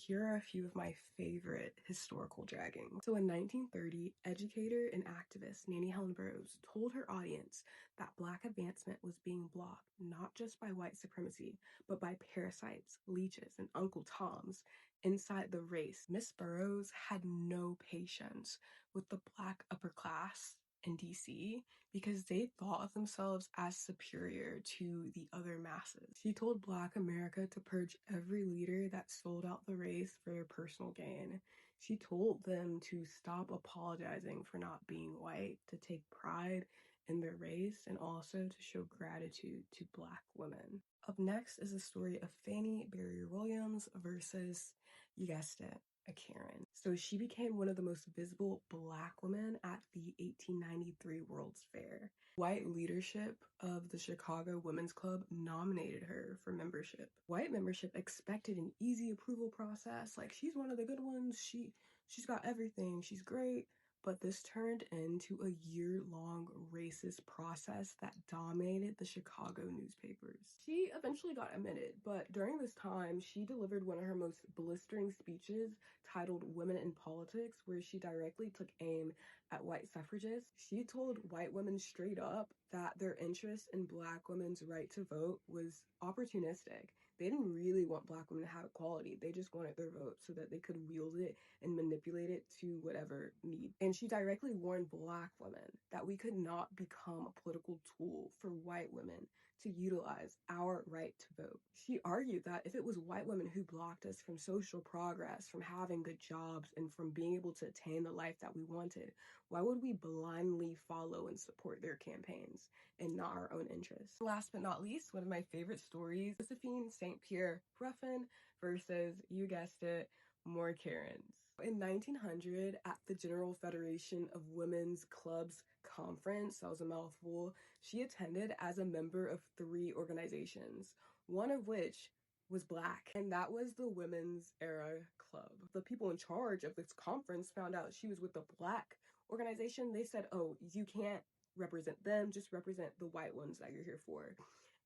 here are a few of my favorite historical draggings. So in 1930, educator and activist Nannie Helen Burroughs told her audience that Black advancement was being blocked not just by white supremacy, but by parasites, leeches, and Uncle Toms inside the race. Miss Burroughs had no patience with the Black upper class in DC because they thought of themselves as superior to the other masses. She told Black America to purge every leader that sold out the race for their personal gain. She told them to stop apologizing for not being white, to take pride in their race, and also to show gratitude to Black women. Up next is the story of Fannie Barrier Williams versus, you guessed it, a Karen. So she became one of the most visible Black women at the 1893 World's Fair. White leadership of the Chicago Women's Club nominated her for membership. White membership expected an easy approval process, like she's one of the good ones, she's got everything, she's great. But this turned into a year-long racist process that dominated the Chicago newspapers. She eventually got admitted, but during this time, she delivered one of her most blistering speeches titled Women in Politics, where she directly took aim at white suffragists. She told white women straight up that their interest in Black women's right to vote was opportunistic. They didn't really want Black women to have equality. They just wanted their vote so that they could wield it and manipulate it to whatever need. And she directly warned Black women that we could not become a political tool for white women to utilize our right to vote. She argued that if it was white women who blocked us from social progress, from having good jobs, and from being able to attain the life that we wanted, why would we blindly follow and support their campaigns and not our own interests? Last but not least, one of my favorite stories, Josephine St. Pierre Ruffin versus, you guessed it, more Karens. In 1900, at the General Federation of Women's Clubs Conference, that was a mouthful, she attended as a member of 3 organizations, one of which was Black, and that was the Women's Era Club. The people in charge of this conference found out she was with the Black organization. They said, oh, you can't represent them, just represent the white ones that you're here for.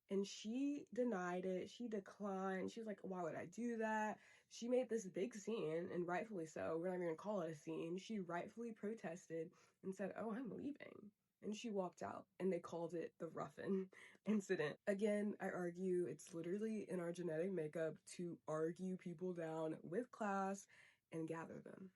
And she denied it. She declined. She was like, why would I do that? She made this big scene, and rightfully so. We're not even gonna call it a scene. She rightfully protested and said, oh, I'm leaving. And she walked out, and they called it the Ruffin incident. Again, I argue it's literally in our genetic makeup to argue people down with class and gather them.